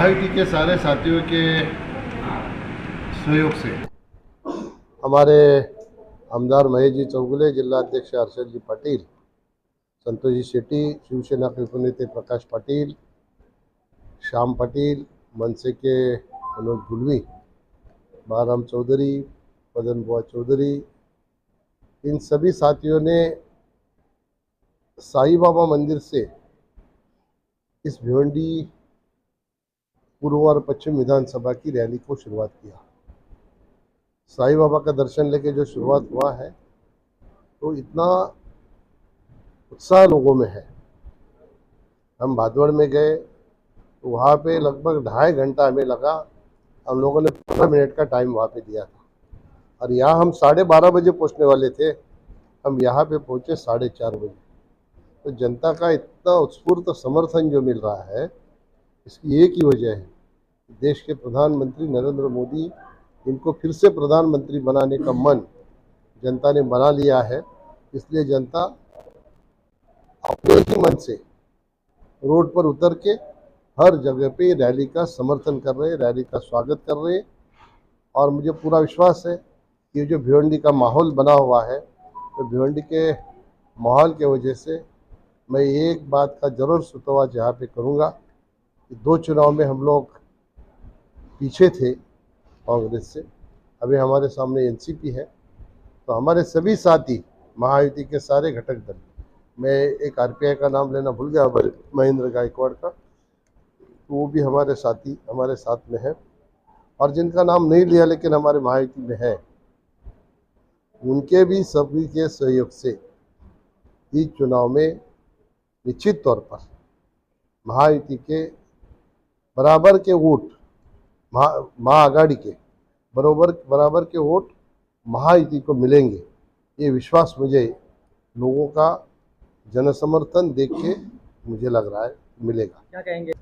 महायुति के सारे साथियों के सहयोग से हमारे आमदार महेश जी चौगुले, जिला अध्यक्ष हर्षद जी पाटिल, संतोष जी शेट्टी, शिवसेना के उपनेते प्रकाश पाटिल, श्याम पाटिल, मनसे के मनोज गुलवी, बाराम चौधरी, पदन बुआ चौधरी, इन सभी साथियों ने साईं बाबा मंदिर से इस भिवंडी पूर्व और पश्चिम विधानसभा की रैली को शुरुआत किया। साईं बाबा का दर्शन लेके जो शुरुआत हुआ है तो इतना उत्साह लोगों में है। हम भादवड़ में गए तो वहाँ पे लगभग 2.5 घंटा हमें लगा। हम लोगों ने 15 मिनट का टाइम वहाँ पे दिया था और यहाँ हम 12:30 बजे पहुँचने वाले थे। हम यहाँ पे पहुँचे 4:30 बजे। तो जनता का इतना उत्स्फूर्त समर्थन जो मिल रहा है, इसकी एक ही वजह है, देश के प्रधानमंत्री नरेंद्र मोदी, इनको फिर से प्रधानमंत्री बनाने का मन जनता ने बना लिया है। इसलिए जनता अपने ही मन से रोड पर उतर के हर जगह पे रैली का समर्थन कर रहे हैं, रैली का स्वागत कर रहे हैं। और मुझे पूरा विश्वास है कि जो भिवंडी का माहौल बना हुआ है, तो भिवंडी के माहौल के वजह से मैं एक बात का जरूर सुतोवाच यहाँ पे करूँगा कि 2 चुनाव में हम लोग पीछे थे कांग्रेस से, अभी हमारे सामने एनसीपी है। तो हमारे सभी साथी महायुति के सारे घटक दल, मैं एक आरपीआई का नाम लेना भूल गया, महेंद्र गायकवाड़ का, तो वो भी हमारे साथी हमारे साथ में है। और जिनका नाम नहीं लिया लेकिन हमारे महायुति में है, उनके भी सभी के सहयोग से इस चुनाव में निश्चित तौर पर महायुति के बराबर के वोट, महाआघाड़ी के बराबर के वोट महायुति को मिलेंगे। ये विश्वास मुझे लोगों का जनसमर्थन देख के मुझे लग रहा है मिलेगा। क्या कहेंगे?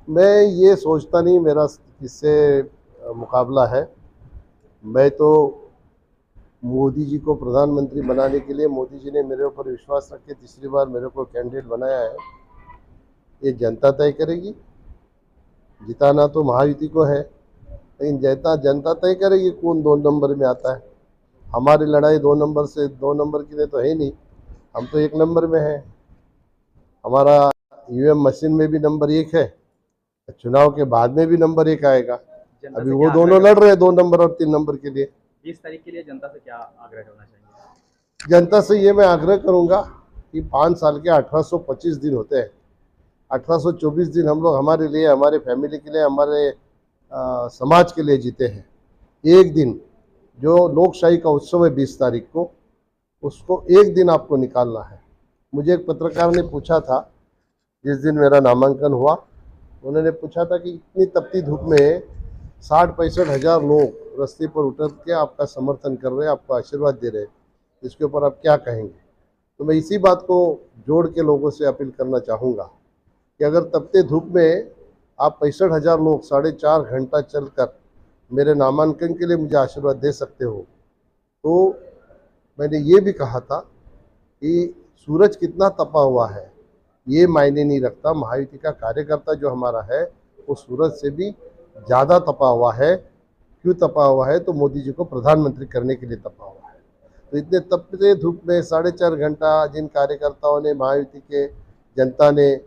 मैं ये सोचता नहीं मेरा किससे मुकाबला है। मैं तो मोदी जी को प्रधानमंत्री बनाने के लिए, मोदी जी ने मेरे ऊपर विश्वास रख के तीसरी बार मेरे को कैंडिडेट बनाया है। ये जनता तय करेगी। जिताना तो महायुति को है, लेकिन जनता तय करेगी कौन 2 नंबर में आता है। हमारी लड़ाई 2 नंबर से 2 नंबर के लिए तो है नहीं, हम तो 1 नंबर में हैं। हमारा ईवीएम मशीन में भी नंबर 1 है, चुनाव के बाद में भी नंबर 1 आएगा। अभी वो दोनों लड़ रहे हैं 2 नंबर और 3 नंबर के लिए। 20 तारीख के लिए जनता से क्या आग्रह करना चाहिए? जनता से ये मैं आग्रह करूंगा कि 5 साल के 1825 दिन होते हैं। 1824 दिन हम लोग हमारे लिए, हमारे फैमिली के लिए, हमारे समाज के लिए जीते हैं। एक दिन जो लोकशाही का उत्सव है 20 तारीख को, उसको एक दिन आपको निकालना है। मुझे एक पत्रकार ने पूछा था जिस दिन मेरा नामांकन हुआ, उन्होंने पूछा था कि इतनी तपती धूप में 60-65 हज़ार लोग रास्ते पर उतर के आपका समर्थन कर रहे हैं, आपको आशीर्वाद दे रहे हैं, इसके ऊपर आप क्या कहेंगे? तो मैं इसी बात को जोड़ के लोगों से अपील करना चाहूँगा कि अगर तपते धूप में आप 65 हज़ार लोग 4.5 घंटा चलकर मेरे नामांकन के लिए मुझे आशीर्वाद दे सकते हो, तो मैंने ये भी कहा था कि सूरज कितना तपा हुआ है ये मायने नहीं रखता। महायुति का कार्यकर्ता जो हमारा है वो सूरज से भी ज़्यादा तपा हुआ है। क्यों तपा हुआ है? तो मोदी जी को प्रधानमंत्री करने के लिए तपा हुआ है। तो इतने तपते धूप में 4.5 घंटा जिन कार्यकर्ताओं ने, महायुति के जनता ने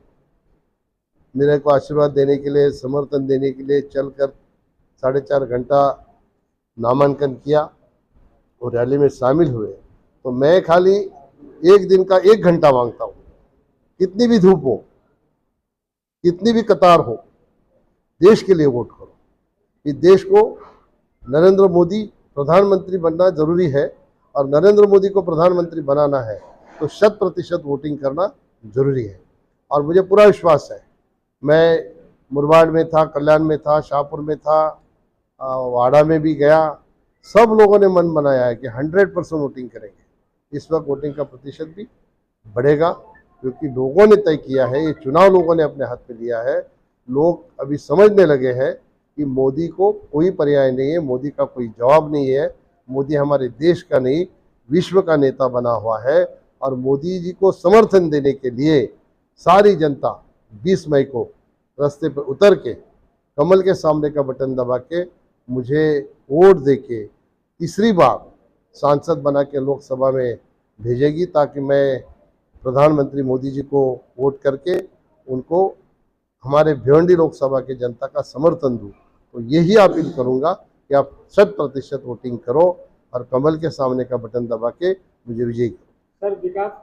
मेरे को आशीर्वाद देने के लिए, समर्थन देने के लिए चलकर 4.5 घंटा नामांकन किया और रैली में शामिल हुए, तो मैं खाली एक दिन का 1 घंटा मांगता हूँ। कितनी भी धूप हो, कितनी भी कतार हो, देश के लिए वोट करो। इस देश को नरेंद्र मोदी प्रधानमंत्री बनना जरूरी है और नरेंद्र मोदी को प्रधानमंत्री बनाना है तो 100% वोटिंग करना जरूरी है। और मुझे पूरा विश्वास है, मैं मुरबाड में था, कल्याण में था, शाहपुर में था, वाड़ा में भी गया, सब लोगों ने मन बनाया है कि 100% वोटिंग करेंगे। इस वक्त वोटिंग का प्रतिशत भी बढ़ेगा क्योंकि लोगों ने तय किया है, ये चुनाव लोगों ने अपने हाथ में लिया है। लोग अभी समझने लगे हैं कि मोदी को कोई पर्याय नहीं है, मोदी का कोई जवाब नहीं है। मोदी हमारे देश का नहीं, विश्व का नेता बना हुआ है। और मोदी जी को समर्थन देने के लिए सारी जनता 20 मई को रास्ते पर उतर के कमल के सामने का बटन दबा के मुझे वोट दे के तीसरी बार सांसद बना के लोकसभा में भेजेगी, ताकि मैं प्रधानमंत्री मोदी जी को वोट करके उनको हमारे भिवंडी लोकसभा के जनता का समर्थन दूं। तो यही अपील करूंगा कि आप 100% वोटिंग करो और कमल के सामने का बटन दबा के मुझे विजयी करो। सर विकास